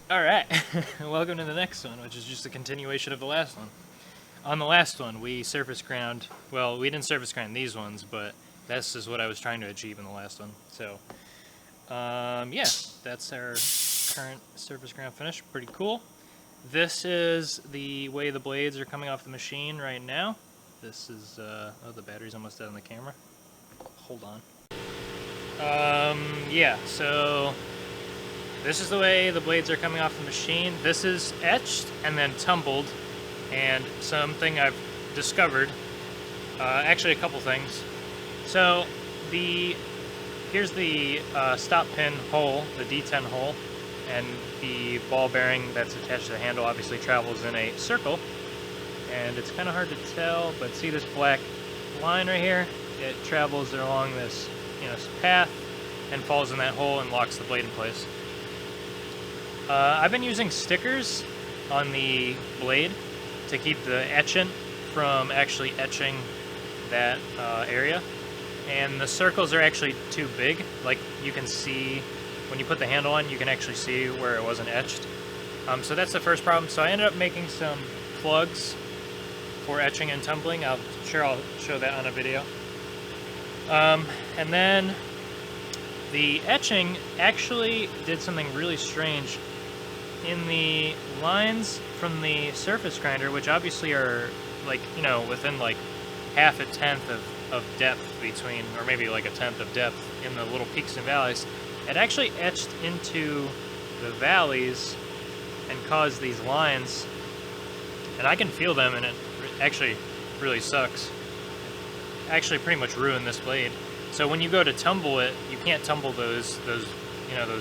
Alright, welcome to the next one, which is just a continuation of the last one. On the last one, we surface ground, well, we didn't surface ground these ones, but this is what I was trying to achieve in the last one. So, yeah, that's our current surface ground finish. Pretty cool. This is the way the blades are coming off the machine right now. This is, oh, the battery's almost dead on the camera. Hold on. Yeah, so this is the way the blades are coming off the machine. This is etched and then tumbled, and something I've discovered, actually a couple things. So here's the stop pin hole, the D10 hole, and the ball bearing that's attached to the handle obviously travels in a circle, and it's kind of hard to tell, but see this black line right here? It travels along this, path and falls in that hole and locks the blade in place. I've been using stickers on the blade to keep the etchant from actually etching that area, and the circles are actually too big. Like, you can see when you put the handle on, you can actually see where it wasn't etched. So that's the first problem. So I ended up making some plugs for etching and tumbling. I'll show that on a video. And then the etching actually did something really strange. In the lines from the surface grinder, which obviously are within like half a tenth of depth between, or maybe like a tenth of depth in the little peaks and valleys, it actually etched into the valleys and caused these lines, and I can feel them, and it actually really sucks. Actually pretty much ruined this blade. So when you go to tumble it, you can't tumble those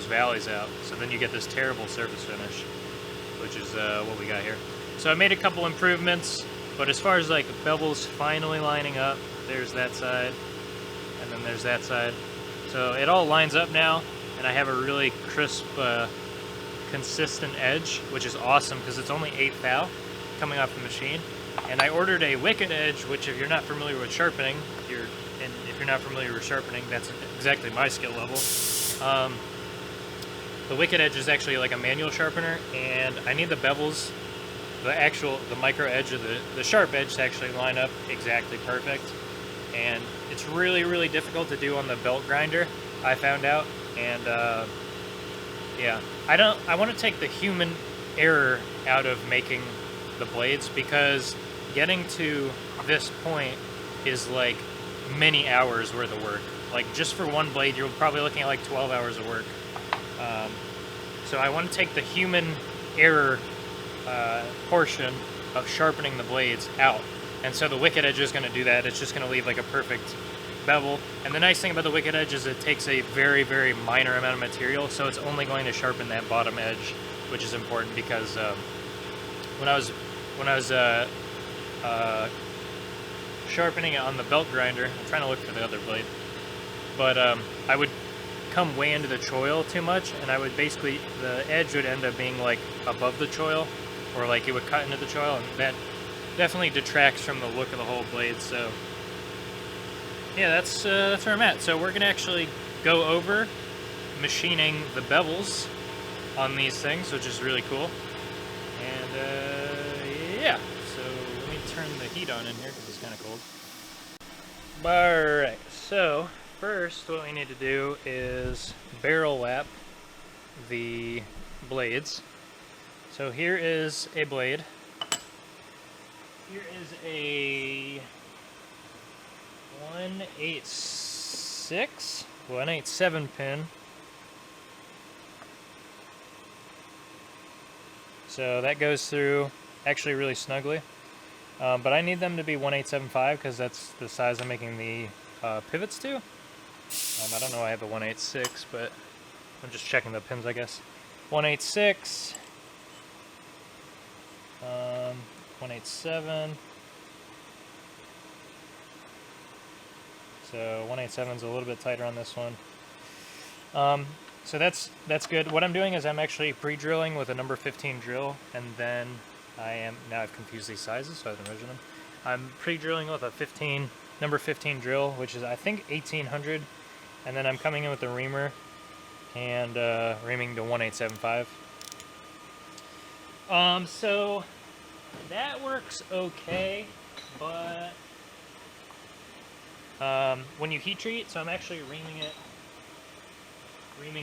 valleys out. So then you get this terrible surface finish, which is what we got here. So I made a couple improvements, but as far as like bevels finally lining up, there's that side, and then there's that side. So it all lines up now, and I have a really crisp, consistent edge, which is awesome because it's only 8 thou coming off the machine. And I ordered a wicked edge, which if you're not familiar with sharpening, that's exactly my skill level. The wicked edge is actually like a manual sharpener, and I need the bevels, the micro edge of the sharp edge to actually line up exactly perfect. And it's really, really difficult to do on the belt grinder, I found out. And yeah, I want to take the human error out of making the blades, because getting to this point is like many hours worth of work. Like, just for one blade, you're probably looking at like 12 hours of work. So I want to take the human error portion of sharpening the blades out. And so the wicked edge is going to do that. It's just going to leave like a perfect bevel. And the nice thing about the wicked edge is it takes a very, very minor amount of material, so it's only going to sharpen that bottom edge, which is important because when I was sharpening it on the belt grinder, I'm trying to look for the other blade, but I would come way into the choil too much, and I would basically, the edge would end up being like above the choil, or like it would cut into the choil, and that definitely detracts from the look of the whole blade. So yeah, that's where I'm at. So we're gonna actually go over machining the bevels on these things, which is really cool. And yeah, so let me turn the heat on in here because it's kind of cold. Alright, so first what we need to do is barrel lap the blades. So here is a blade. Here is a 187 pin. So that goes through actually really snugly. But I need them to be 1875 because that's the size I'm making the pivots to. I don't know why I have a 186, but I'm just checking the pins, I guess. 186, 187. So 187 is a little bit tighter on this one. So that's good. What I'm doing is I'm actually pre-drilling with a number 15 drill, and then now I've confused these sizes, so I haven't measured them. I'm pre-drilling with a number 15 drill, which is I think 1800, and then I'm coming in with the reamer and reaming to 1875. So that works okay, but when you heat treat, so I'm actually reaming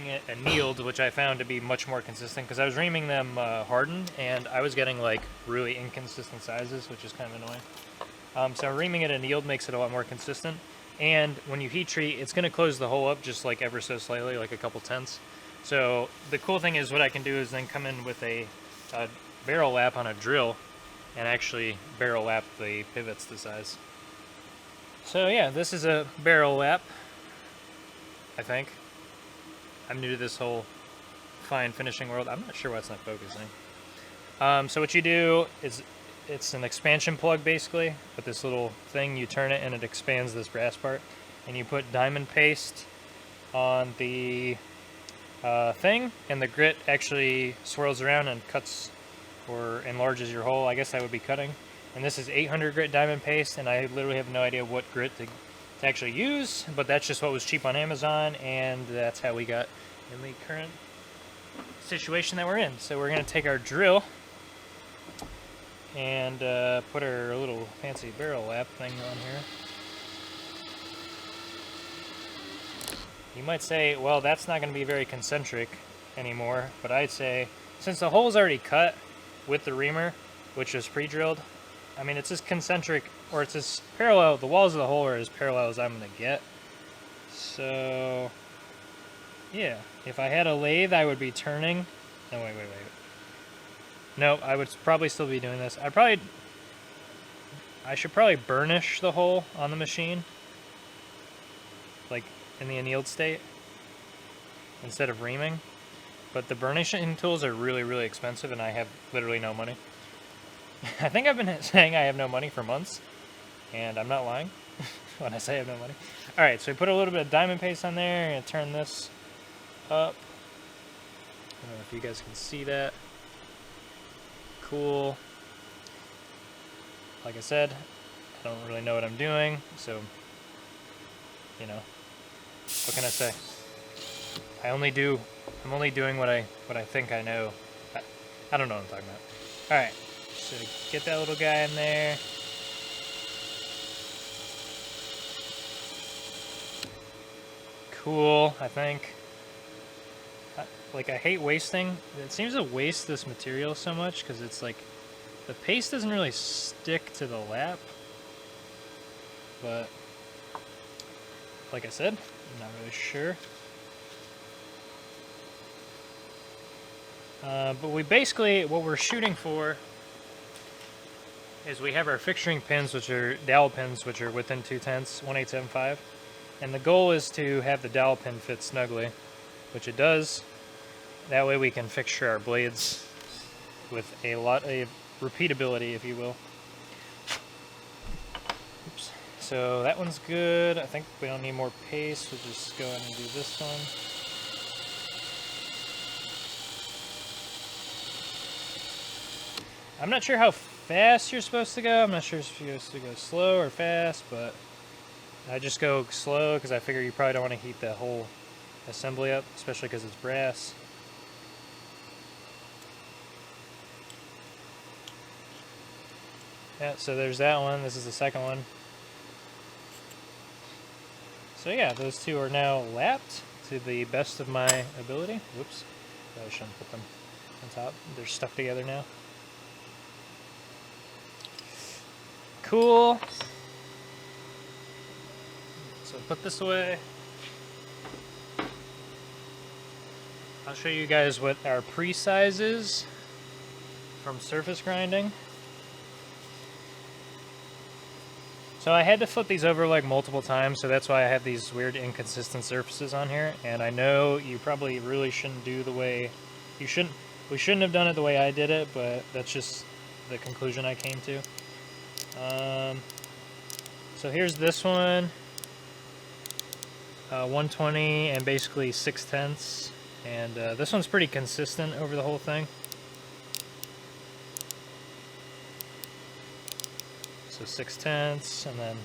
it annealed, which I found to be much more consistent because I was reaming them hardened, and I was getting like really inconsistent sizes, which is kind of annoying. So reaming it annealed makes it a lot more consistent, and when you heat treat, it's going to close the hole up just like ever so slightly, like a couple tenths. So the cool thing is what I can do is then come in with a barrel lap on a drill and actually barrel lap the pivots to size. So yeah, this is a barrel lap, I think. I'm new to this whole fine finishing world. I'm not sure why it's not focusing. So what you do is, it's an expansion plug basically, with this little thing, you turn it and it expands this brass part. And you put diamond paste on the thing, and the grit actually swirls around and cuts or enlarges your hole. I guess that would be cutting. And this is 800 grit diamond paste, and I literally have no idea what grit to actually use, but that's just what was cheap on Amazon, and that's how we got in the current situation that we're in. So we're going to take our drill and put our little fancy barrel lap thing on here. You might say, well, that's not going to be very concentric anymore, but I'd say, since the hole's already cut with the reamer, which is pre-drilled, I mean, it's as concentric, or it's as parallel, the walls of the hole are as parallel as I'm going to get. So, yeah, if I had a lathe, I would be turning. No, wait. No, I would probably still be doing this. I should probably burnish the hole on the machine, like in the annealed state, instead of reaming. But the burnishing tools are really, really expensive, and I have literally no money. I think I've been saying I have no money for months, and I'm not lying when I say I have no money. Alright, so we put a little bit of diamond paste on there, and turn this up. I don't know if you guys can see that. Cool. Like I said, I don't really know what I'm doing, so, you know, what can I say? I'm only doing what I think I know. I don't know what I'm talking about. Alright. So get that little guy in there. Cool, I think. Like, I hate wasting. It seems to waste this material so much because it's like, the paste doesn't really stick to the lap. But, like I said, I'm not really sure. But we basically, what we're shooting for is we have our fixturing pins, which are dowel pins, which are within 2/10, 1/875, and the goal is to have the dowel pin fit snugly, which it does. That way we can fixture our blades with a lot of repeatability, if you will. Oops. So that one's good. I think we don't need more paste. We'll just go ahead and do this one. I'm not sure how fast you're supposed to go. I'm not sure if you're supposed to go slow or fast, but I just go slow because I figure you probably don't want to heat the whole assembly up, especially because it's brass. Yeah, so there's that one. This is the second one. So yeah, those two are now lapped to the best of my ability. Whoops, I shouldn't put them on top. They're stuck together now. Cool. So put this away. I'll show you guys what our pre-size is from surface grinding. So I had to flip these over like multiple times, so that's why I have these weird inconsistent surfaces on here. And I know you probably really shouldn't do the way we shouldn't have done it the way I did it, but that's just the conclusion I came to. So here's this one, 120 and basically 6/10, and this one's pretty consistent over the whole thing. So 6/10, and then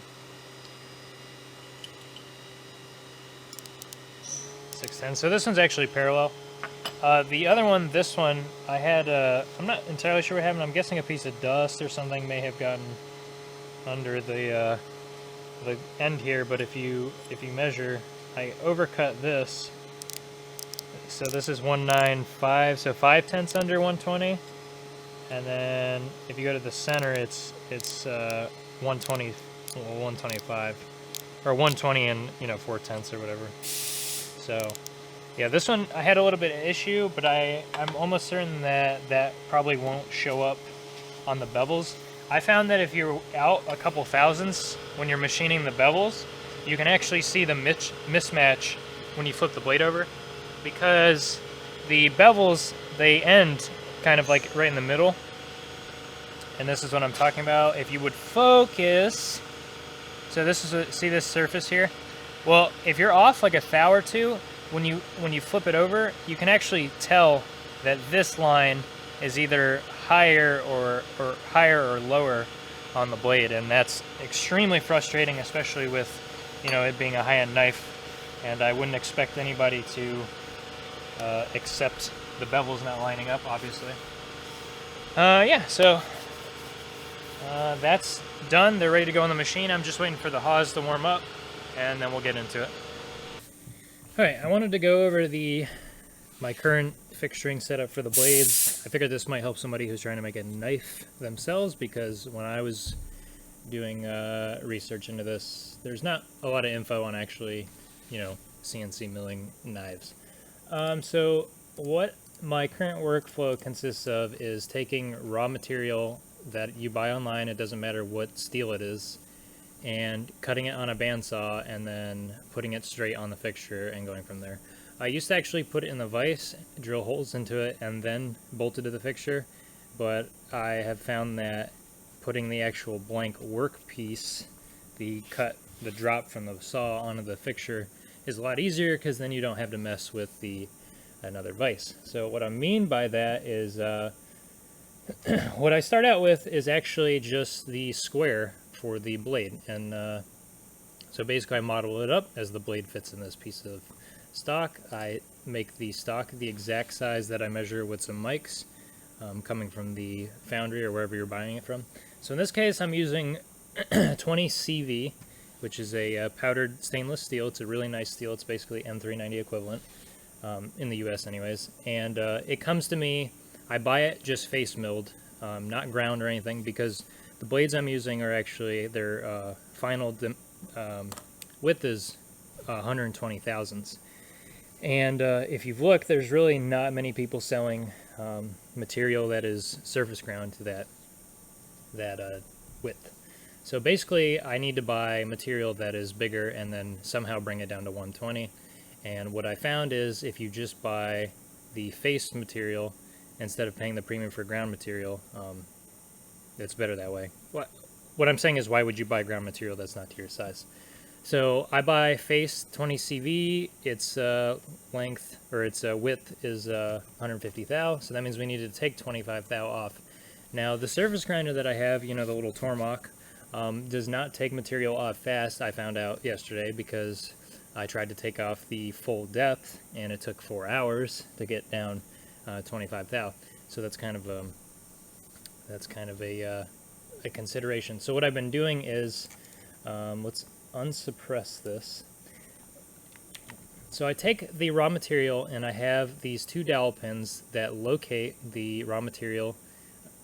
6/10. So this one's actually parallel. The other one, this one, I had, I'm not entirely sure what happened. I'm guessing a piece of dust or something may have gotten under the end here, but if you measure, I overcut this. So this is 195, so 5/10 under 120. And then if you go to the center, it's 120, well, 125, or 120 and 4/10 or whatever. So yeah, this one I had a little bit of issue, but I'm almost certain that probably won't show up on the bevels. I found that if you're out a couple thousandths when you're machining the bevels, you can actually see the mismatch when you flip the blade over, because the bevels, they end kind of like right in the middle. And this is what I'm talking about. If you would focus, so this is see this surface here? Well, if you're off like a thou or two, when you flip it over, you can actually tell that this line is either higher or lower on the blade, and that's extremely frustrating, especially with it being a high-end knife. And I wouldn't expect anybody to accept the bevels not lining up, obviously. Yeah, so that's done. They're ready to go in the machine. I'm just waiting for the hawes to warm up, and then we'll get into it. Alright, I wanted to go over my current fixturing setup for the blades. I figured this might help somebody who's trying to make a knife themselves, because when I was doing research into this, there's not a lot of info on actually, CNC milling knives. So what my current workflow consists of is taking raw material that you buy online, it doesn't matter what steel it is, and cutting it on a bandsaw and then putting it straight on the fixture and going from there. I used to actually put it in the vise, drill holes into it, and then bolt it to the fixture, but I have found that putting the actual blank workpiece, the drop from the saw onto the fixture, is a lot easier, because then you don't have to mess with another vise. So what I mean by that is what I start out with is actually just the square for the blade, and so basically I model it up as the blade fits in this piece of stock. I make the stock the exact size that I measure with some mics coming from the foundry or wherever you're buying it from. So in this case I'm using 20 CV, which is a powdered stainless steel. It's a really nice steel. It's basically M390 equivalent in the US anyways, and it comes to me, I buy it just face milled, not ground or anything, because the blades I'm using are actually, their final width is 120 thousandths. And if you've looked, there's really not many people selling material that is surface ground to that width. So basically, I need to buy material that is bigger and then somehow bring it down to 120. And what I found is, if you just buy the faced material instead of paying the premium for ground material, it's better that way. What I'm saying is, why would you buy ground material that's not to your size? So I buy face 20 CV. Its length, or its width, is 150 thou. So that means we need to take 25 thou off. Now the surface grinder that I have, the little Tormach, does not take material off fast. I found out yesterday, because I tried to take off the full depth and it took 4 hours to get down 25 thou. So that's kind of a consideration. So what I've been doing is, let's unsuppress this. So I take the raw material and I have these 2 dowel pins that locate the raw material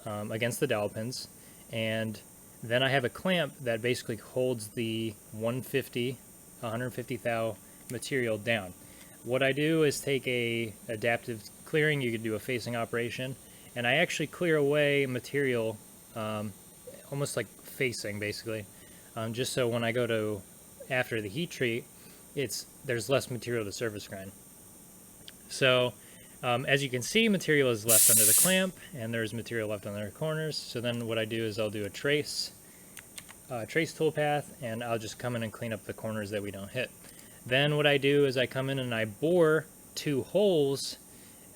against the dowel pins, and then I have a clamp that basically holds the 150 thou material down. What I do is take a adaptive clearing. You could do a facing operation, and I actually clear away material almost like facing, basically, just so when I go to after the heat treat, there's less material to surface grind. So as you can see, material is left under the clamp, and there's material left on the corners. So then what I do is I'll do a trace toolpath, and I'll just come in and clean up the corners that we don't hit. Then what I do is I come in and I bore 2 holes,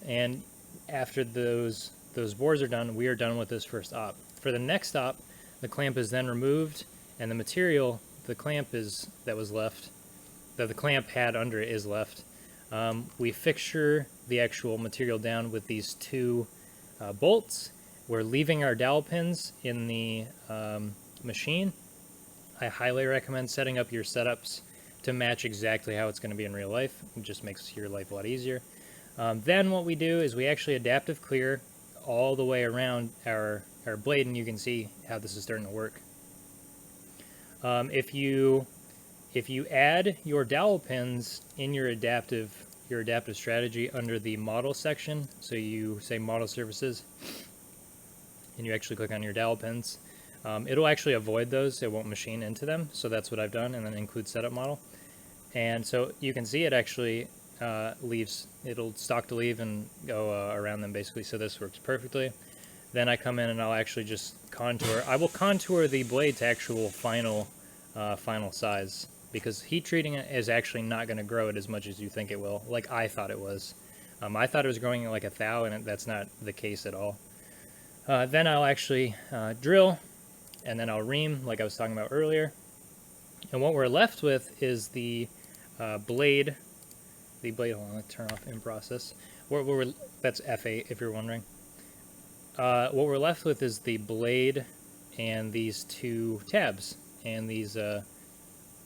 and after those bores are done, we are done with this first op. For the next op, the clamp is then removed, and the material, the clamp that the clamp had under it is left. We fixture the actual material down with these two bolts. We're leaving our dowel pins in the machine. I highly recommend setting up your setups to match exactly how it's going to be in real life. It just makes your life a lot easier. Then what we do is we actually adaptive clear all the way around our blade, and you can see how this is starting to work. If you add your dowel pins in your adaptive strategy under the model section, so you say model surfaces, and you actually click on your dowel pins, it'll actually avoid those. It won't machine into them. So that's what I've done, and then include setup model. And so you can see it actually leaves. It'll stock to leave and go around them basically. So this works perfectly. Then I come in and I'll actually just contour. I will contour the blade to actual final size, because heat treating it is actually not going to grow it as much as you think it will, like I thought it was. I thought it was growing like a thou, and that's not the case at all. Then I'll actually drill, and then I'll ream like I was talking about earlier. And what we're left with is the blade. The blade, hold on, let's turn off in process. That's F8 if you're wondering. What we're left with is the blade and these two tabs, and these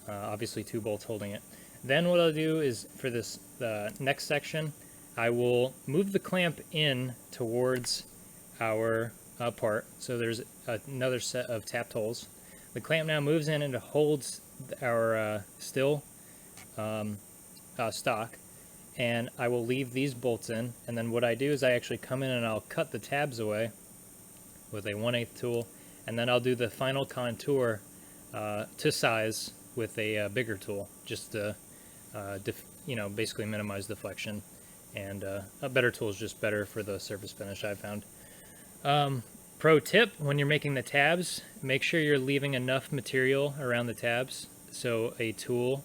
obviously two bolts holding it. Then what I'll do is, for this next section, I will move the clamp in towards our part. So there's another set of tapped holes. The clamp now moves in and holds our still stock, and I will leave these bolts in. And then what I do is I actually come in and I'll cut the tabs away with a 1/8 tool, and then I'll do the final contour to size with a bigger tool, just to basically minimize deflection. And a better tool is just better for the surface finish, I've found. Pro tip: when you're making the tabs, make sure you're leaving enough material around the tabs so the tool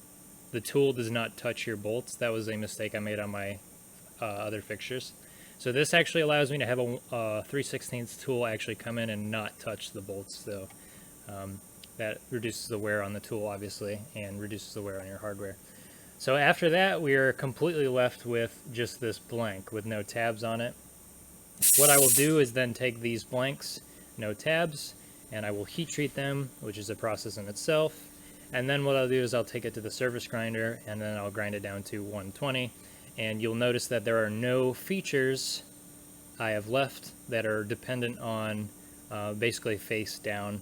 does not touch your bolts. That was a mistake I made on my other fixtures. So this actually allows me to have a 3/16 tool actually come in and not touch the bolts. So that reduces the wear on the tool, obviously, and reduces the wear on your hardware. So after that, we are completely left with just this blank with no tabs on it. What I will do is then take these blanks, no tabs, and I will heat treat them, which is a process in itself. And then what I'll do is I'll take it to the surface grinder, and then I'll grind it down to 120. And you'll notice that there are no features I have left that are dependent on basically face down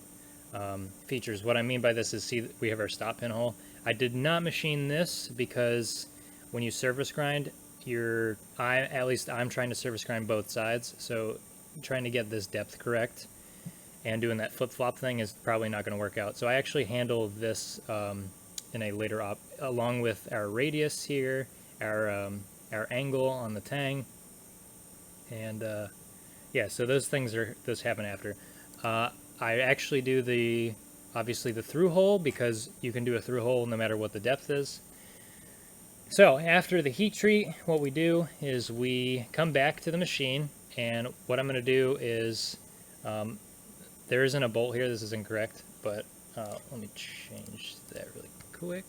features. What I mean by this is, see, we have our stop pin hole. I did not machine this because when you surface grind, at least I'm trying to surface grind both sides, so trying to get this depth correct and doing that flip-flop thing is probably not going to work out. So I actually handle this in a later along with our radius here, our angle on the tang, and yeah, so those happen after. I actually do obviously the through hole, because you can do a through hole no matter what the depth is. So after the heat treat, what we do is we come back to the machine, and what I'm going to do is, there isn't a bolt here, this is incorrect, but let me change that really quick.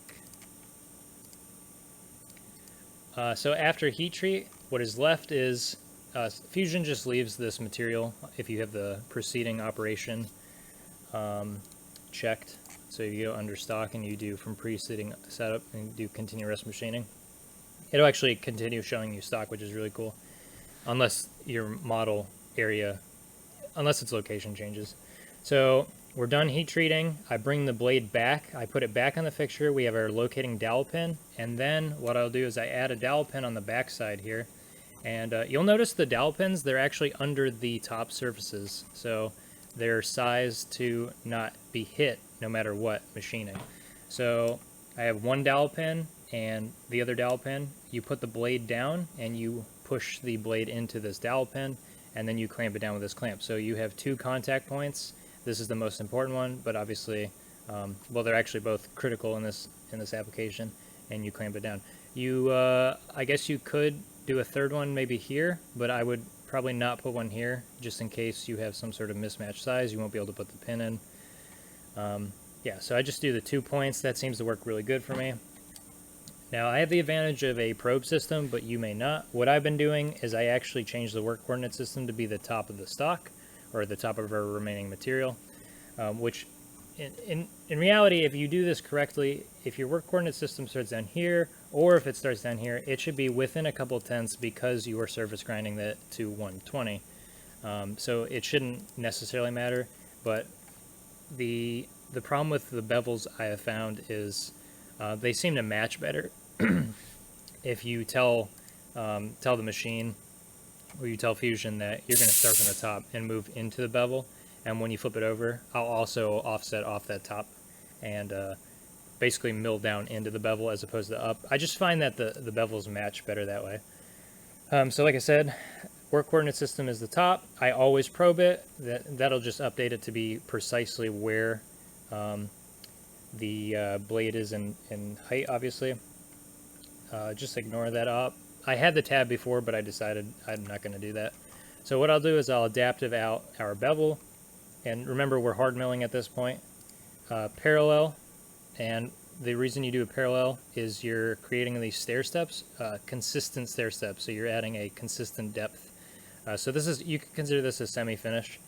So after heat treat, what is left is, Fusion just leaves this material if you have the preceding operation checked. So you go under stock and you do from preceding setup and do continuous machining. It'll actually continue showing you stock, which is really cool, unless your model area, unless its location changes. So we're done heat treating. I bring the blade back. I put it back on the fixture. We have our locating dowel pin, and then what I'll do is I add a dowel pin on the back side here. And you'll notice the dowel pins, they're actually under the top surfaces, so they're sized to not be hit no matter what machining. So I have one dowel pin and the other dowel pin. You put the blade down and you push the blade into this dowel pin, and then you clamp it down with this clamp. So you have two contact points. This is the most important one, but obviously, well, they're actually both critical in this application, and you clamp it down. I guess you could do a third one maybe here, but I would probably not put one here, just in case you have some sort of mismatched size. You won't be able to put the pin in. Yeah, so I just do the 2 points. That seems to work really good for me. Now, I have the advantage of a probe system, but you may not. What I've been doing is I actually changed the work coordinate system to be the top of the stock, or the top of our remaining material, which in reality, if you do this correctly, if your work coordinate system starts down here, or if it starts down here, it should be within a couple tenths because you are surface grinding that to 120. So it shouldn't necessarily matter, but the problem with the bevels I have found is they seem to match better if you tell the machine, or you tell Fusion that you're going to start from the top and move into the bevel, and when you flip it over, I'll also offset off that top and basically mill down into the bevel as opposed to up. I just find that the bevels match better that way. So like I said, work coordinate system is the top. I always probe it. That'll just update it to be precisely where the blade is in height, obviously. Just ignore that up. I had the tab before, but I decided I'm not going to do that. So what I'll do is I'll adaptive out our bevel, and remember we're hard milling at this point. Parallel, and the reason you do a parallel is you're creating these stair steps, consistent stair steps, so you're adding a consistent depth. So this is, you can consider this a semi-finish.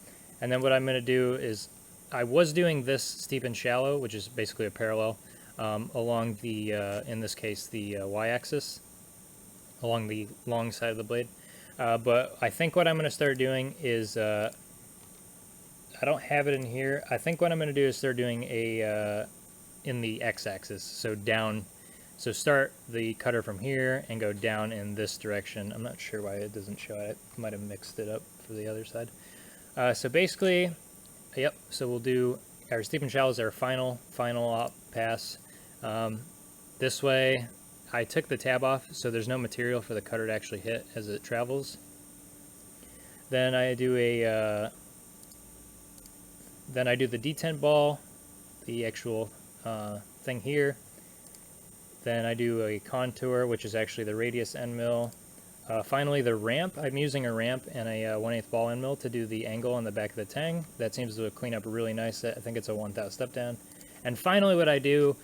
And then what I'm going to do is, I was doing this steep and shallow, which is basically a parallel, along the, in this case, the y-axis, along the long side of the blade. But I think what I'm going to start doing is, I don't have it in here. I think what I'm going to do is start doing a, in the x-axis, so down. So start the cutter from here and go down in this direction. I'm not sure why it doesn't show it. I might have mixed it up for the other side. So basically, yep, so we'll do our steep and shallow as our final op pass. This way, I took the tab off, so there's no material for the cutter to actually hit as it travels. Then I do a, then I do the detent ball, the actual thing here. Then I do a contour, which is actually the radius end mill. Finally, the ramp. I'm using a ramp and a 1/8 ball end mill to do the angle on the back of the tang. That seems to clean up really nice. I think it's a 1/1000 step down. And finally, what I do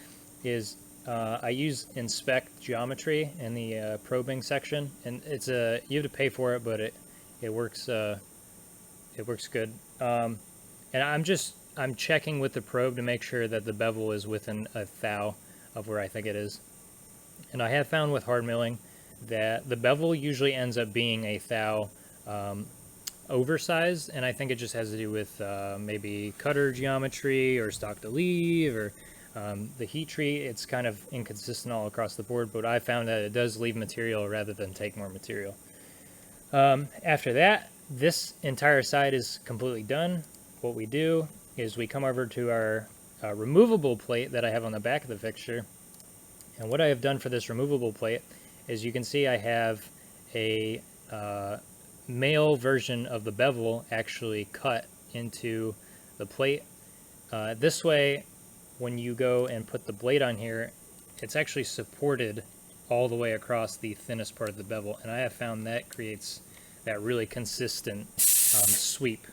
is I use inspect geometry in the probing section, and it's a, you have to pay for it, but it works good. And I'm checking with the probe to make sure that the bevel is within a thou of where I think it is. And I have found with hard milling that the bevel usually ends up being a thou oversized, and I think it just has to do with maybe cutter geometry or stock to leave or the heat treat. It's kind of inconsistent all across the board, but I found that it does leave material rather than take more material. After that, this entire side is completely done. What we do is we come over to our removable plate that I have on the back of the fixture. And what I have done for this removable plate is, you can see I have a male version of the bevel actually cut into the plate. This way, when you go and put the blade on here, it's actually supported all the way across the thinnest part of the bevel, and I have found that creates that really consistent sweep.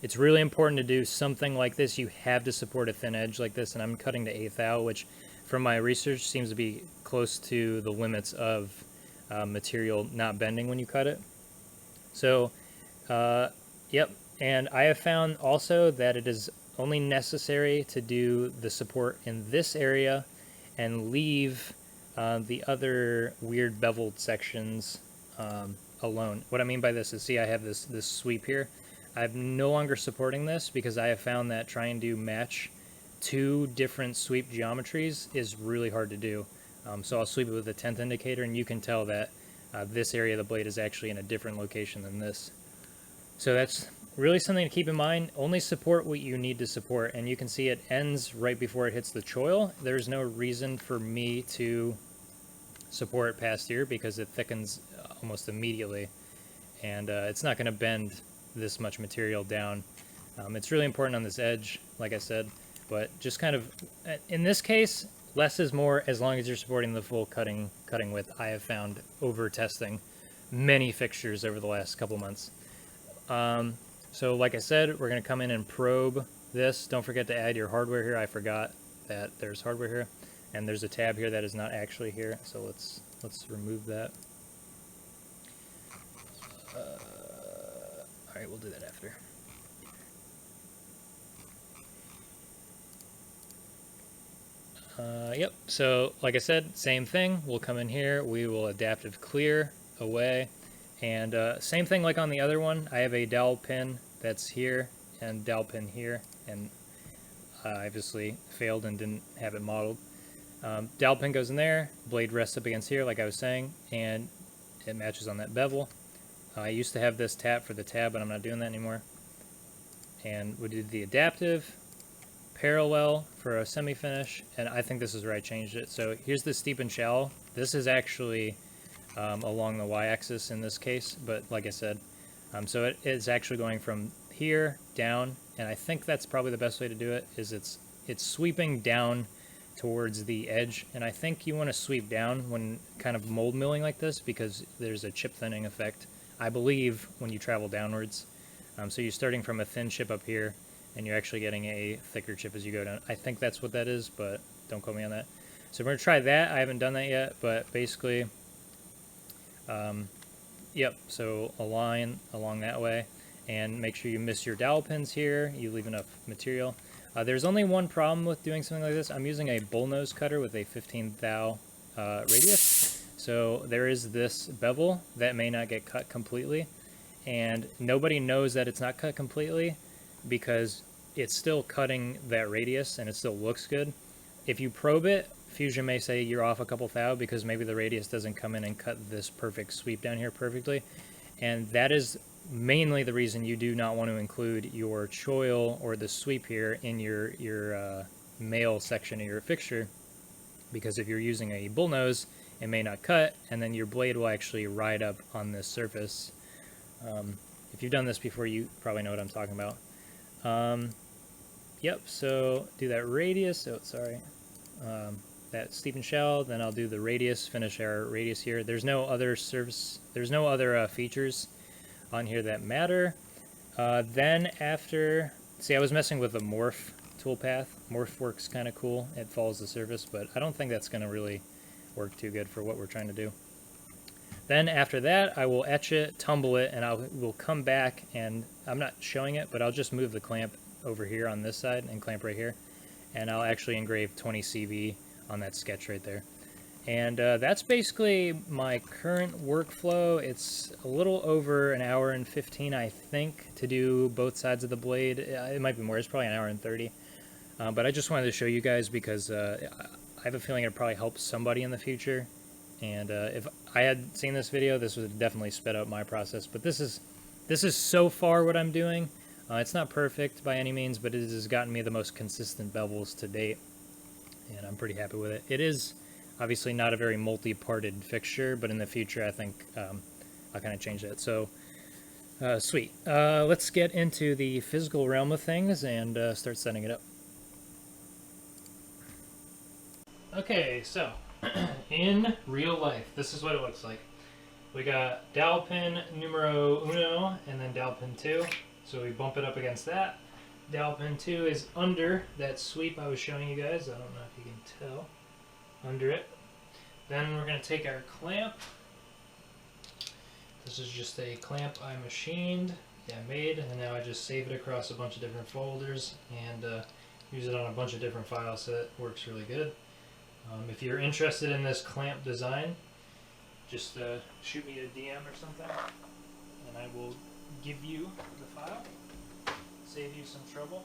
It's really important to do something like this. You have to support a thin edge like this, and I'm cutting to 1/8 thou, which from my research seems to be close to the limits of material not bending when you cut it. So, yep, and I have found also that it is only necessary to do the support in this area and leave the other weird beveled sections alone. What I mean by this is, see, I have this sweep here. I'm no longer supporting this because I have found that trying to match two different sweep geometries is really hard to do. So I'll sweep it with a 10th indicator, and you can tell that this area of the blade is actually in a different location than this. So that's really something to keep in mind. Only support what you need to support, and you can see it ends right before it hits the choil. There's no reason for me to support past here because it thickens almost immediately, and it's not going to bend this much material down. It's really important on this edge, like I said, but just kind of, in this case, less is more as long as you're supporting the full cutting width. I have found over testing many fixtures over the last couple months. So like I said, we're going to come in and probe this. Don't forget to add your hardware here. I forgot that there's hardware here. and there's a tab here that is not actually here, so let's remove that. Alright, we'll do that after. Yep, so like I said, same thing. We'll come in here, we will adaptive clear away, and same thing like on the other one. I have a dowel pin that's here and dowel pin here, and I obviously failed and didn't have it modeled. Dowel pin goes in there, blade rests up against here like I was saying, and it matches on that bevel. I used to have this tap for the tab, but I'm not doing that anymore. And we did the adaptive, parallel for a semi-finish, and I think this is where I changed it. So here's the steep and shallow. This is actually along the y-axis in this case, but like I said, so it is actually going from here down, and I think that's probably the best way to do it, is it's sweeping down towards the edge, and I think you want to sweep down when kind of mold milling like this because there's a chip thinning effect, I believe, when you travel downwards. So you're starting from a thin chip up here, and you're actually getting a thicker chip as you go down. I think that's what that is, but don't quote me on that. So we're going to try that. I haven't done that yet, but basically, yep, so align along that way, and make sure you miss your dowel pins here. You leave enough material. There's only one problem with doing something like this. I'm using a bullnose cutter with a 15 thou radius. So there is this bevel that may not get cut completely, and nobody knows that it's not cut completely because it's still cutting that radius and it still looks good. If you probe it, Fusion may say you're off a couple thou because maybe the radius doesn't come in and cut this perfect sweep down here perfectly, and that is mainly the reason you do not want to include your choil or the sweep here in your male section of your fixture, because if you're using a bullnose, it may not cut, and then your blade will actually ride up on this surface. If you've done this before, you probably know what I'm talking about. Yep, so do that radius, that steep and shallow, then I'll do the radius, finish our radius here. There's no other surface, there's no other features on here that matter. Then after, see, I was messing with the morph toolpath. Morph works kind of cool. It follows the surface, but I don't think that's going to really work too good for what we're trying to do. Then after that, I will etch it, tumble it, and we'll come back, and I'm not showing it, but I'll just move the clamp over here on this side and clamp right here, and I'll actually engrave 20 CV on that sketch right there. And that's basically my current workflow. It's a little over an hour and 15, I think, to do both sides of the blade. It might be more. It's probably an hour and 30. But I just wanted to show you guys because I have a feeling it'll probably help somebody in the future. And if I had seen this video, this would definitely sped up my process. But this is so far what I'm doing. It's not perfect by any means, but it has gotten me the most consistent bevels to date. And I'm pretty happy with it. It is obviously not a very multi-parted fixture, but in the future I think I'll kind of change that. So sweet. Let's get into the physical realm of things and start setting it up. Okay, so in real life, this is what it looks like. We got dowel pin numero uno and then dowel pin 2. So we bump it up against that. Dowel pin 2 is under that sweep I was showing you guys. I don't know if you can tell. Under it. Then we're going to take our clamp. This is just a clamp I machined, made, and now I just save it across a bunch of different folders and use it on a bunch of different files, so it works really good. If you're interested in this clamp design, just shoot me a DM or something, and I will give you the file. Save you some trouble.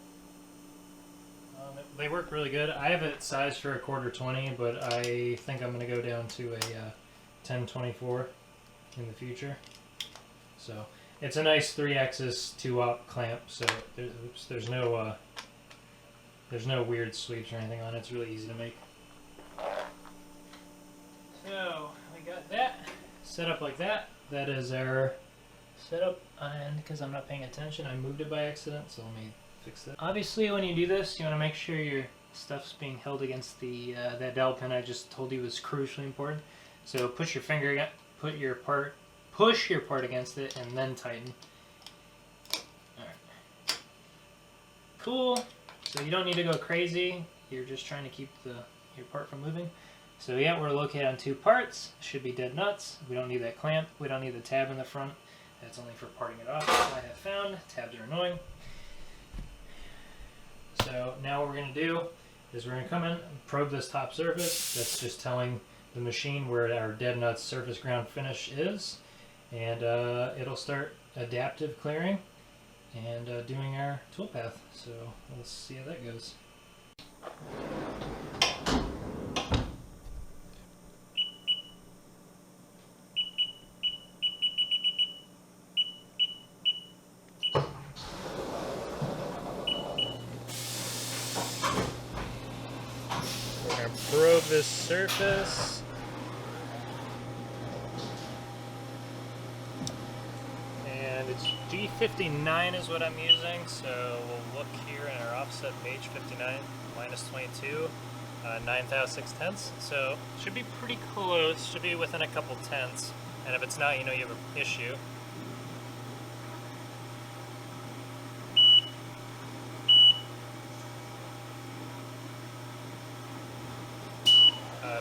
They work really good. I have it sized for a 1/4-20, but I think I'm going to go down to a 10/24 in the future. So it's a nice 3-axis 2-op clamp. So there's no weird sweeps or anything on it. It's really easy to make. So we got that set up like that. That is our setup, and because I'm not paying attention, I moved it by accident. So let me fix that. Obviously, when you do this, you want to make sure your stuff's being held against the that dowel pin I just told you was crucially important. So push your finger, push your part against it, and then tighten. All right. Cool. So you don't need to go crazy. You're just trying to keep the your part from moving. So yeah, we're located on 2 parts. Should be dead nuts. We don't need that clamp. We don't need the tab in the front. That's only for parting it off. I have found tabs are annoying. So now what we're going to do is we're going to come in and probe this top surface. That's just telling the machine where our dead nuts surface ground finish is, and it'll start adaptive clearing and doing our toolpath. So let's see how that goes. We're going to probe this surface. And it's G59 is what I'm using, so we'll look here in our offset page, 59 minus 22, 9/6. So it should be pretty close, should be within a couple tenths, and if it's not, you know you have an issue.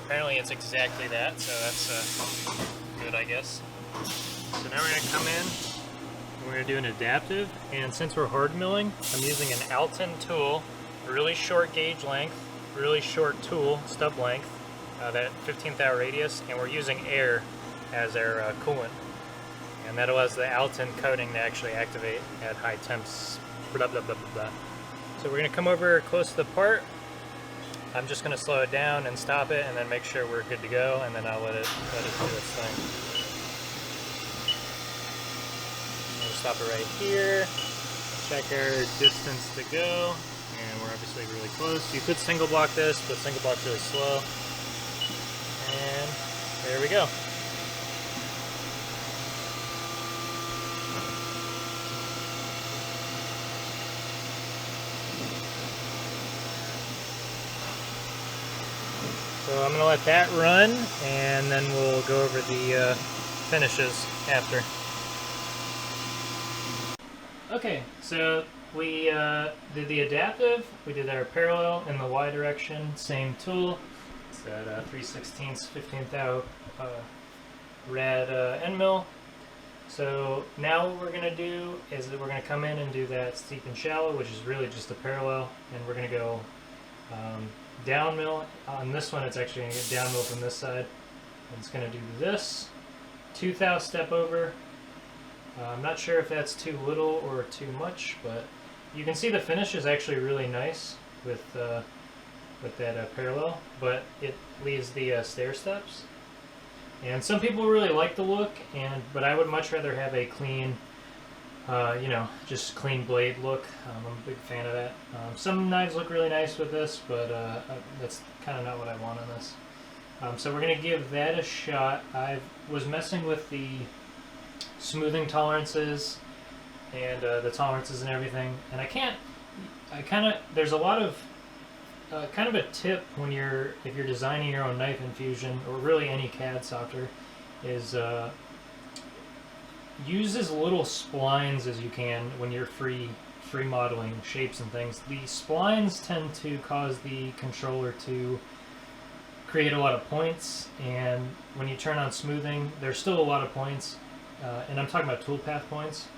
Apparently it's exactly that, so that's good, I guess. So now we're going to come in, and we're going to do an adaptive, and since we're hard milling, I'm using an Alton tool, really short gauge length, really short tool, stub length, that 15th radius, and we're using air as our coolant. And that allows the Alton coating to actually activate at high temps, blah blah blah blah blah. So we're going to come over close to the part. I'm just going to slow it down and stop it and then make sure we're good to go, and then I'll let it do its thing. We'll stop it right here, check our distance to go, and we're obviously really close. You could single block this, but single block's really slow. And there we go. So I'm going to let that run, and then we'll go over the finishes after. Okay, so we did the adaptive, we did our parallel in the Y direction, same tool. It's that 3/16 15th thou rad end mill. So now what we're going to do is that we're going to come in and do that steep and shallow, which is really just a parallel, and we're going to go down mill. On this one, it's actually going to get down mill from this side. And it's going to do this 2 thou step over. I'm not sure if that's too little or too much, but you can see the finish is actually really nice with that parallel, but it leaves the stair steps. And some people really like the look, but I would much rather have a clean, you know, just clean blade look. I'm a big fan of that. Some knives look really nice with this, but that's kind of not what I want on this. So we're going to give that a shot. I was messing with the smoothing tolerances and the tolerances and everything, and there's a lot of kind of a tip when if you're designing your own knife infusion, or really any CAD software, is use as little splines as you can when you're free modeling shapes and things. The splines tend to cause the controller to create a lot of points, and when you turn on smoothing, there's still a lot of points, and I'm talking about toolpath points.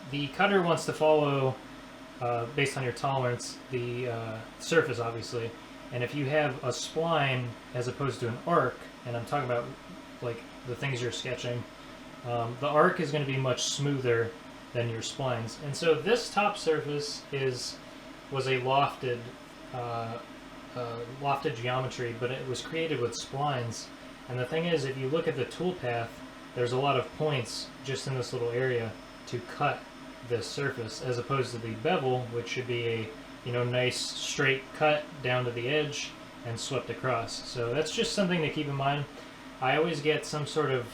The cutter wants to follow, based on your tolerance, the surface, obviously, and if you have a spline as opposed to an arc, and I'm talking about like the things you're sketching, the arc is going to be much smoother than your splines. And so this top surface was a lofted geometry, but it was created with splines. And the thing is, if you look at the toolpath, there's a lot of points just in this little area to cut this surface, as opposed to the bevel, which should be a nice straight cut down to the edge and swept across. So that's just something to keep in mind. I always get some sort of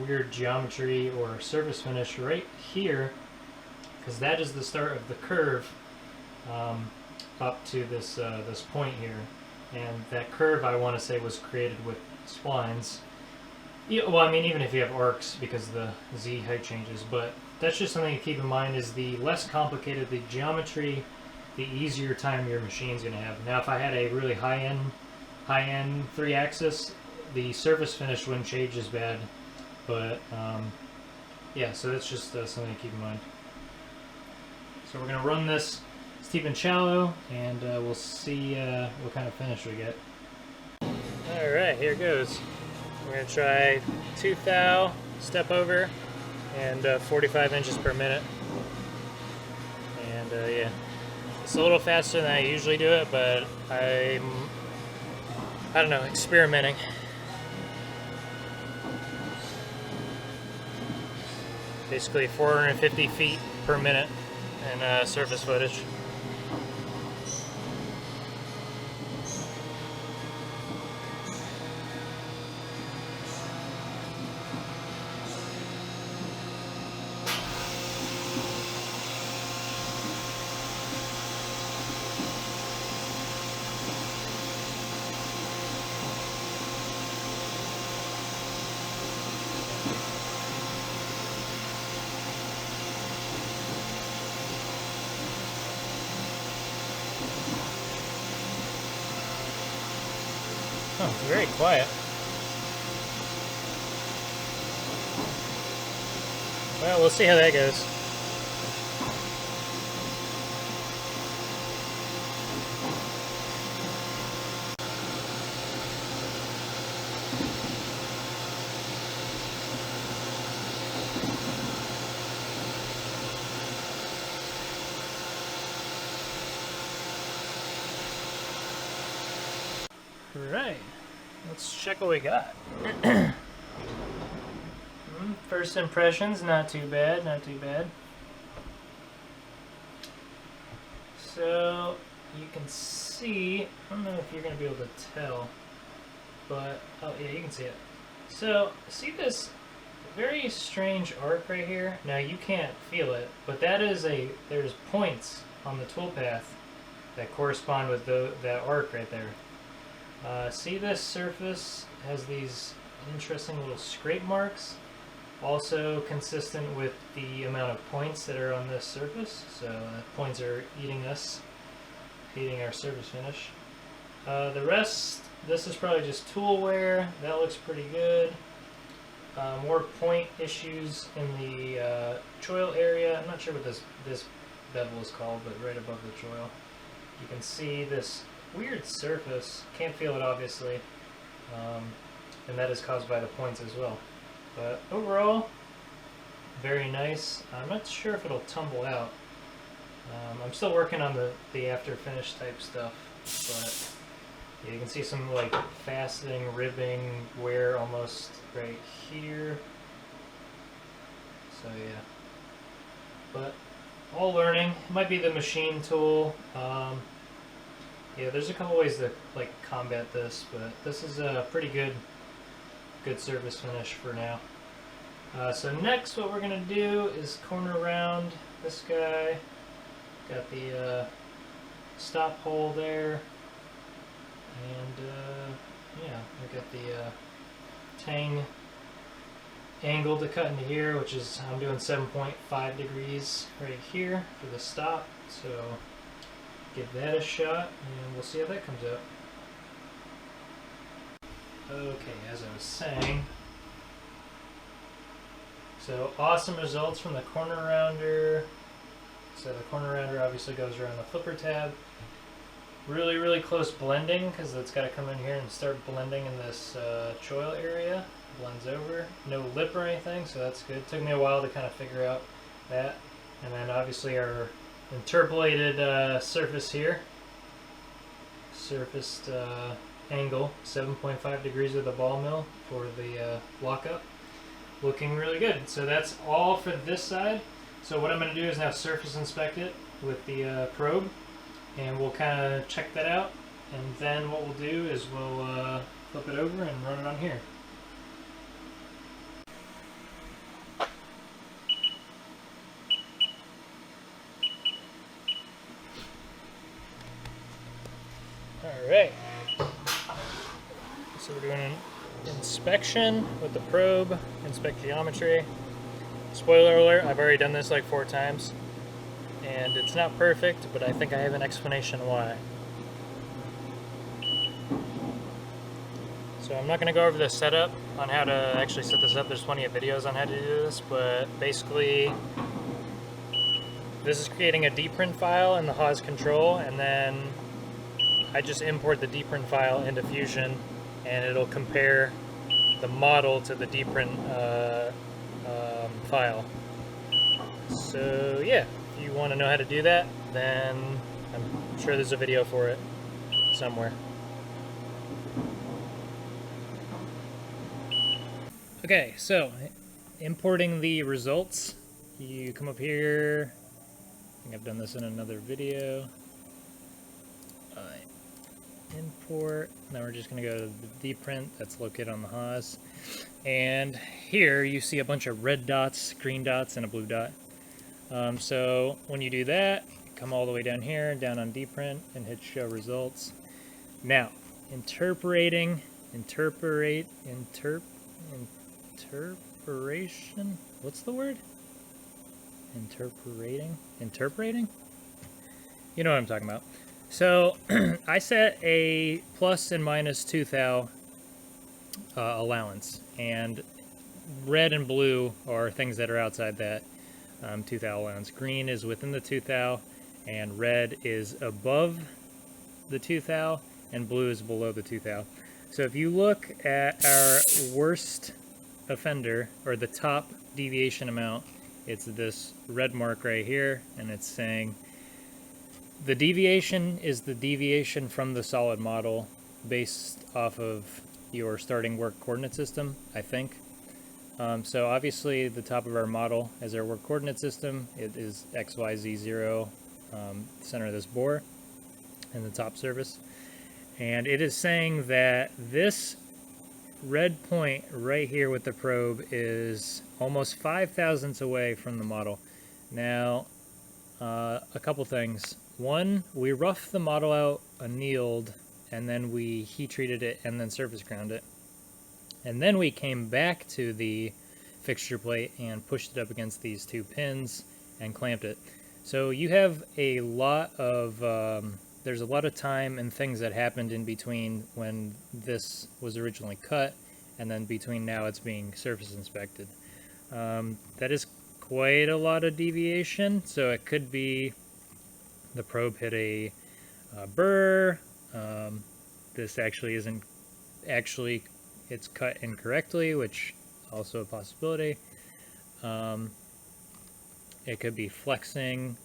weird geometry or surface finish right here, because that is the start of the curve up to this point here, and that curve, I want to say, was created with splines. Yeah, well, I mean, even if you have arcs, because the Z height changes, but that's just something to keep in mind. Is the less complicated the geometry, the easier time your machine's going to have. Now, if I had a really high-end 3-axis, the surface finish wouldn't change as bad. But yeah, so that's just something to keep in mind. So we're going to run this steep and shallow, and we'll see what kind of finish we get. Alright, here goes. We're going to try 2 thou, step over, and 45 inches per minute. And yeah, it's a little faster than I usually do it, but I don't know, experimenting. Basically 450 feet per minute in surface footage. Oh, it's very quiet. Well, we'll see how that goes. Right, let's check what we got. First impressions, not too bad, not too bad. So you can see, I don't know if you're going to be able to tell, but oh yeah, you can see it. So see this very strange arc right here? Now you can't feel it, but that is there's points on the toolpath that correspond with that arc right there. See this surface has these interesting little scrape marks, also consistent with the amount of points that are on this surface. So points are eating our surface finish. The rest, this is probably just tool wear. That looks pretty good. More point issues in the choil area. I'm not sure what this bevel is called, but right above the choil, you can see this weird surface. Can't feel it obviously, and that is caused by the points as well. But overall, very nice. I'm not sure if it'll tumble out. I'm still working on the after finish type stuff, but yeah, you can see some like faceting, ribbing, wear almost right here. So yeah, but all learning. It might be the machine tool. Yeah, there's a couple ways to like combat this, but this is a pretty good surface finish for now. So next, what we're gonna do is corner around this guy. Got the stop hole there, and yeah, we got the tang angle to cut into here, which is I'm doing 7.5 degrees right here for the stop. So give that a shot, and we'll see how that comes out. Okay, as I was saying, so awesome results from the corner rounder. So the corner rounder obviously goes around the flipper tab. Really, really close blending, because it's got to come in here and start blending in this choil area. Blends over. No lip or anything, so that's good. Took me a while to kind of figure out that. And then obviously our interpolated surface here. Surfaced angle, 7.5 degrees with the ball mill for the lockup. Looking really good. So that's all for this side. So what I'm going to do is now surface inspect it with the probe, and we'll kind of check that out, and then what we'll do is we'll flip it over and run it on here. Alright, so we're doing an inspection with the probe, inspect geometry. Spoiler alert, I've already done this like 4 times, and it's not perfect, but I think I have an explanation why. So I'm not going to go over the setup on how to actually set this up. There's plenty of videos on how to do this, but basically this is creating a dprint file in the Haas control, and then I just import the dprint file into Fusion, and it'll compare the model to the dprint file. So yeah, if you want to know how to do that, then I'm sure there's a video for it somewhere. Okay, so importing the results, you come up here. I think I've done this in another video. Import. Now we're just going to go to the dprint that's located on the Haas. And here you see a bunch of red dots, green dots, and a blue dot. So when you do that, come all the way down here, down on dprint, and hit show results. Now, interpretation. What's the word? Interpreting? You know what I'm talking about. So I set a plus and minus 2 thou allowance, and red and blue are things that are outside that 2 thou allowance. Green is within the 2 thou, and red is above the 2 thou, and blue is below the 2 thou. So if you look at our worst offender, or the top deviation amount, it's this red mark right here, and it's saying the deviation is the deviation from the solid model based off of your starting work coordinate system, I think. So obviously the top of our model as our work coordinate system, it is XYZ0, center of this bore, and the top surface. And it is saying that this red point right here with the probe is almost 5 thousandths away from the model. Now, a couple things. One, we roughed the model out, annealed, and then we heat treated it and then surface ground it. And then we came back to the fixture plate and pushed it up against these two pins and clamped it. So you have a lot of, there's a lot of time and things that happened in between when this was originally cut and then between now it's being surface inspected. That is quite a lot of deviation, so it could be the probe hit a burr. This actually isn't actually, it's cut incorrectly, which also a possibility. It could be flexing.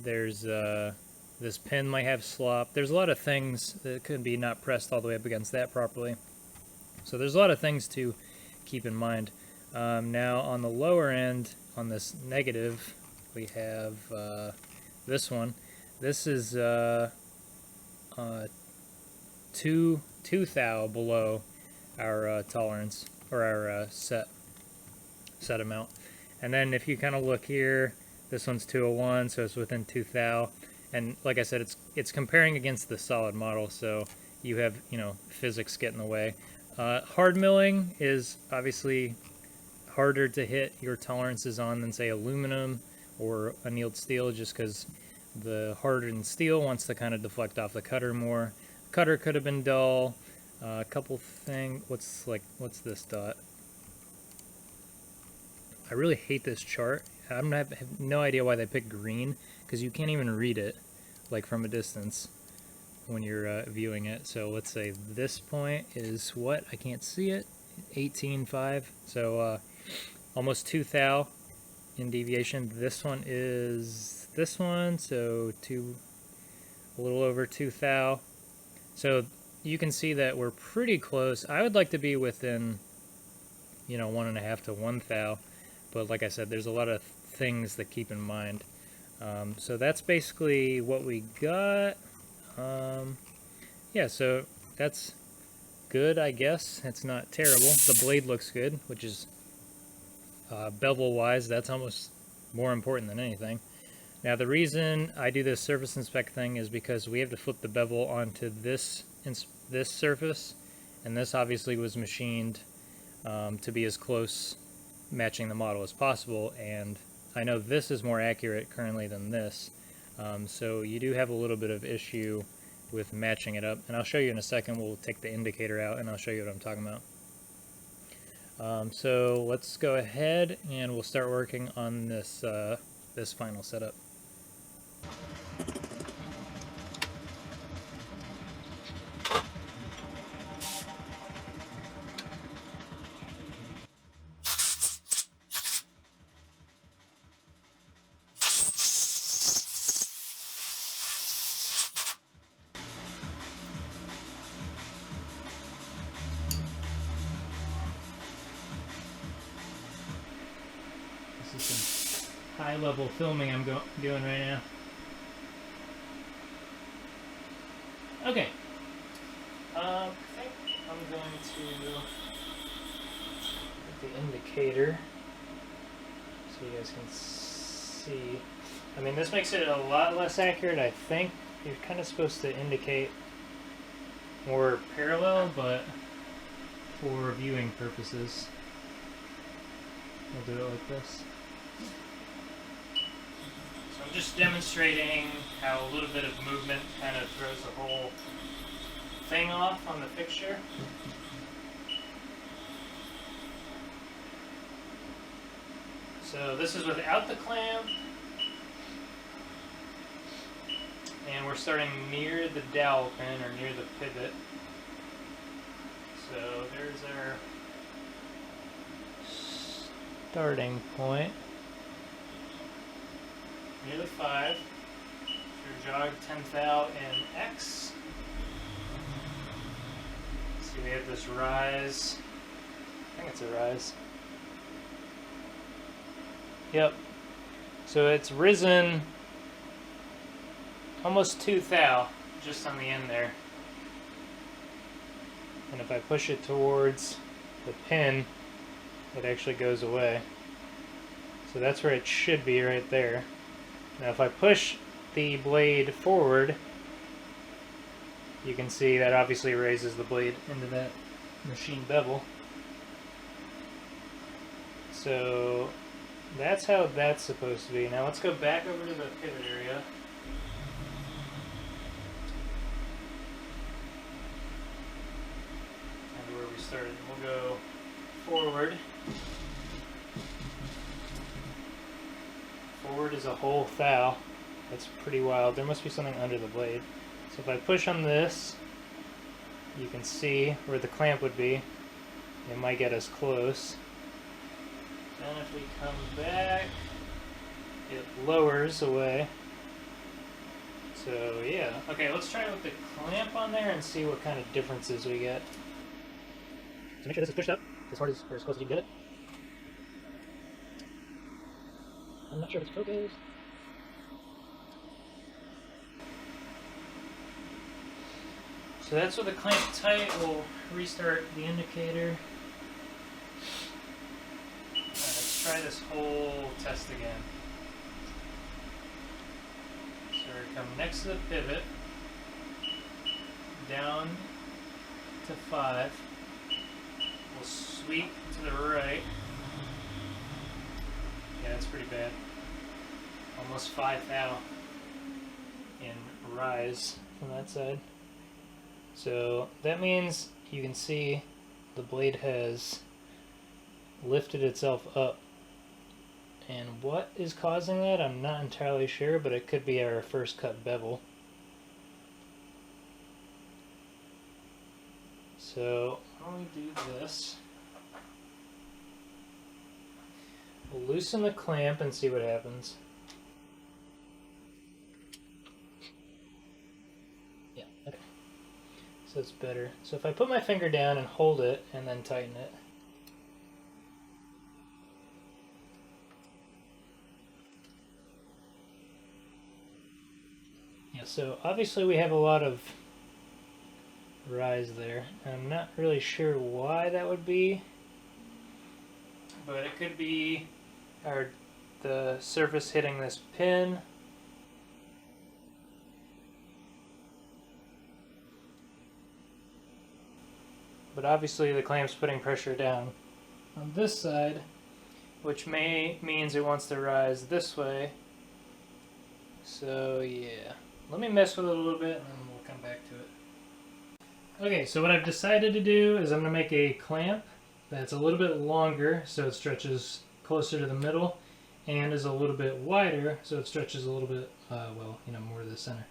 There's this pin might have slop. There's a lot of things that could be not pressed all the way up against that properly. So there's a lot of things to keep in mind. Now on the lower end, on this negative, we have this one. This is 2 thou below our tolerance, or our set amount. And then if you kind of look here, this one's 201, so it's within 2 thou. And like I said, it's comparing against the solid model, so you have, you know, physics get in the way. Hard milling is obviously harder to hit your tolerances on than, say, aluminum or annealed steel, just because the hardened steel wants to kind of deflect off the cutter more. Cutter could have been dull. A couple things. What's this dot? I really hate this chart. I have no idea why they picked green, because you can't even read it, like from a distance, when you're viewing it. So let's say this point is what? I can't see it. 18.5. So almost 2 thou in deviation. This one is this one, so a little over 2 thou. So you can see that we're pretty close. I would like to be within, you know, 1.5 to 1 thou, but like I said, there's a lot of things that keep in mind. So that's basically what we got. Yeah, so that's good, I guess. It's not terrible. The blade looks good, which is bevel wise, that's almost more important than anything. Now the reason I do this surface inspect thing is because we have to flip the bevel onto this surface, and this obviously was machined to be as close matching the model as possible, and I know this is more accurate currently than this. So you do have a little bit of issue with matching it up, and I'll show you in a second. We'll take the indicator out and I'll show you what I'm talking about. So let's go ahead and we'll start working on this, this final setup. This is some high-level filming I'm doing right now. Okay. I think I'm going to get the indicator so you guys can see. I mean, this makes it a lot less accurate, I think. You're kind of supposed to indicate more parallel, but for viewing purposes, we'll do it like this. So I'm just demonstrating how a little bit of movement kind of throws the whole thing off on the fixture. So this is without the clamp, and we're starting near the dowel pin or near the pivot. So there's our starting point. Near the 5. Your jog 10th thou in X. See, we have this rise. I think it's a rise. Yep. So it's risen almost 2 thou just on the end there. And if I push it towards the pin, it actually goes away. So that's where it should be, right there. Now if I push the blade forward, you can see that obviously raises the blade into that machine bevel. So that's how that's supposed to be. Now let's go back over to the pivot area. And where we started. We'll go forward. Forward is a whole thou. That's pretty wild. There must be something under the blade. So if I push on this, you can see where the clamp would be. It might get us close. Then if we come back, it lowers away. So yeah. Okay, let's try it with the clamp on there and see what kind of differences we get. So make sure this is pushed up as hard as, or as close as you can get it. I'm not sure if it's focused. So that's with the clamp tight. We'll restart the indicator. Alright, let's try this whole test again. So we come next to the pivot, down to 5. We'll sweep to the right. Yeah, that's pretty bad. Almost 5 thou in rise from that side. So that means you can see the blade has lifted itself up. And what is causing that, I'm not entirely sure, but it could be our first cut bevel. So when we do this, we'll loosen the clamp and see what happens. Yeah, okay. So it's better. So if I put my finger down and hold it and then tighten it. Yeah, so obviously we have a lot of rise there. I'm not really sure why that would be, but it could be the surface hitting this pin. But obviously the clamp's putting pressure down on this side, which means it wants to rise this way. So yeah, let me mess with it a little bit and then we'll come back to it. Okay, so what I've decided to do is I'm going to make a clamp that's a little bit longer so it stretches closer to the middle, and is a little bit wider so it stretches a little bit, well, you know, more to the center.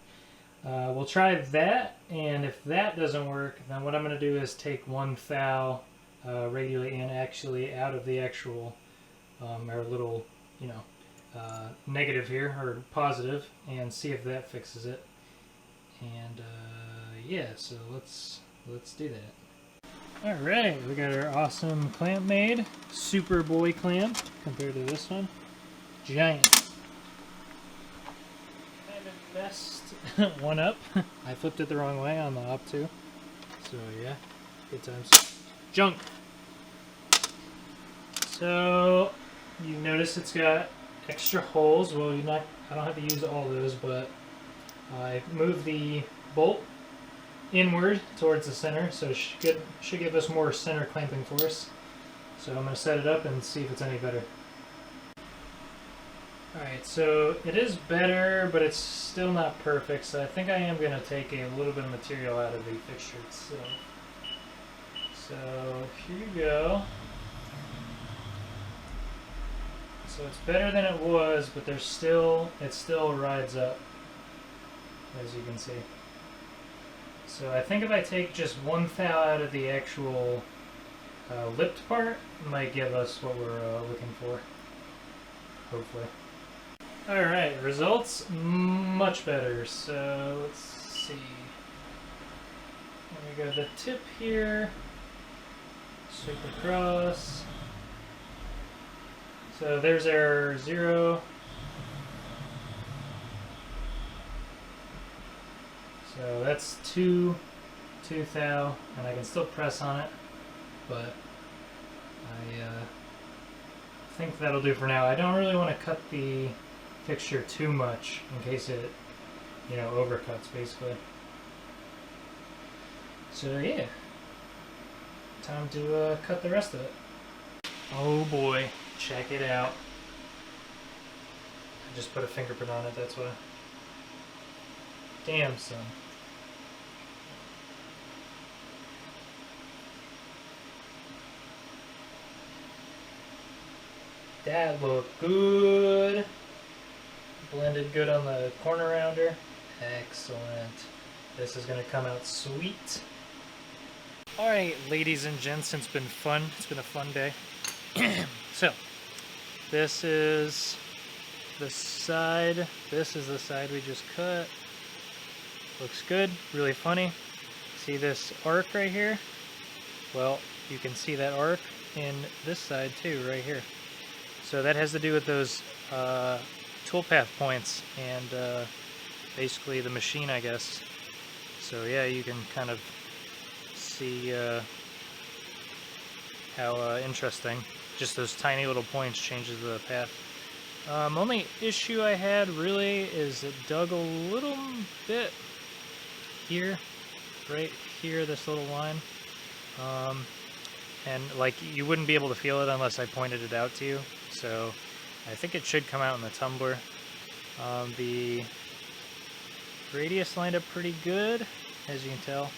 We'll try that, and if that doesn't work, then what I'm going to do is take one thou radially and actually out of the actual, our little, you know, negative here, or positive, and see if that fixes it. And yeah, so let's do that. Alright, we got our awesome clamp made. Super boy clamp compared to this one. Giant. Kind of messed one up. I flipped it the wrong way on the op too. So yeah, good times. Junk! So you notice it's got extra holes. Well, I don't have to use all those, but I moved the bolt inward towards the center, so it should give us more center clamping force. So I'm going to set it up and see if it's any better. Alright, so it is better, but it's still not perfect, so I think I am going to take a little bit of material out of the fixture itself. So here you go. So it's better than it was, but it still rides up, as you can see. So I think if I take just one thou out of the actual lipped part, it might give us what we're looking for, hopefully. Alright, results much better. So let's see. We got the tip here, sweep across. So there's our 0. So that's two thou, and I can still press on it, but I think that'll do for now. I don't really want to cut the fixture too much in case it, you know, overcuts basically. So yeah, time to cut the rest of it. Oh boy, check it out. I just put a fingerprint on it, that's why. Damn, son. That looked good. Blended good on the corner rounder. Excellent. This is going to come out sweet. Alright, ladies and gents, it's been fun. It's been a fun day. So, this is the side. This is the side we just cut. Looks good. Really funny. See this arc right here? Well, you can see that arc in this side too, right here. So that has to do with those toolpath points and basically the machine, I guess. So yeah, you can kind of see how interesting just those tiny little points changes the path. Only issue I had really is it dug a little bit here, right here, this little line. And like you wouldn't be able to feel it unless I pointed it out to you. So I think it should come out in the tumbler. The radius lined up pretty good, as you can tell.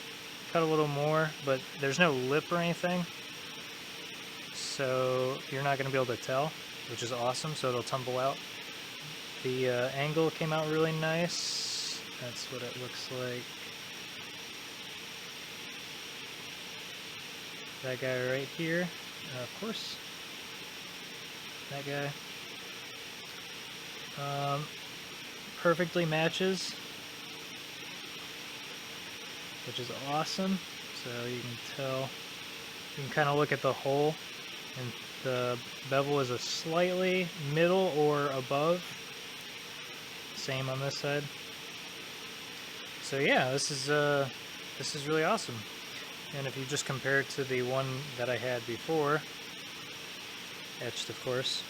Cut a little more, but there's no lip or anything, so you're not going to be able to tell, which is awesome, so it'll tumble out. The angle came out really nice. That's what it looks like. That guy right here, of course. That guy. Perfectly matches, which is awesome. So you can tell, you can kind of look at the hole, and the bevel is a slightly middle or above. Same on this side. So yeah, this is really awesome. And if you just compare it to the one that I had before, etched of course,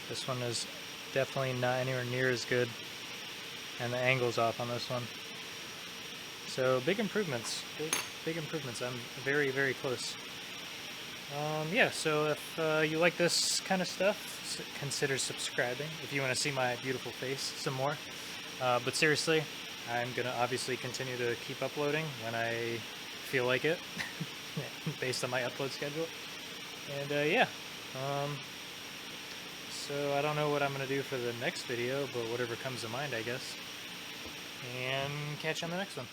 this one is definitely not anywhere near as good, and the angle's off on this one. So big improvements, big improvements. I'm very, very close. Yeah, so if you like this kind of stuff, consider subscribing if you want to see my beautiful face some more. But seriously, I'm gonna obviously continue to keep uploading when I feel like it, based on my upload schedule. And yeah, um, so I don't know what I'm gonna do for the next video, but whatever comes to mind, I guess. And catch you on the next one.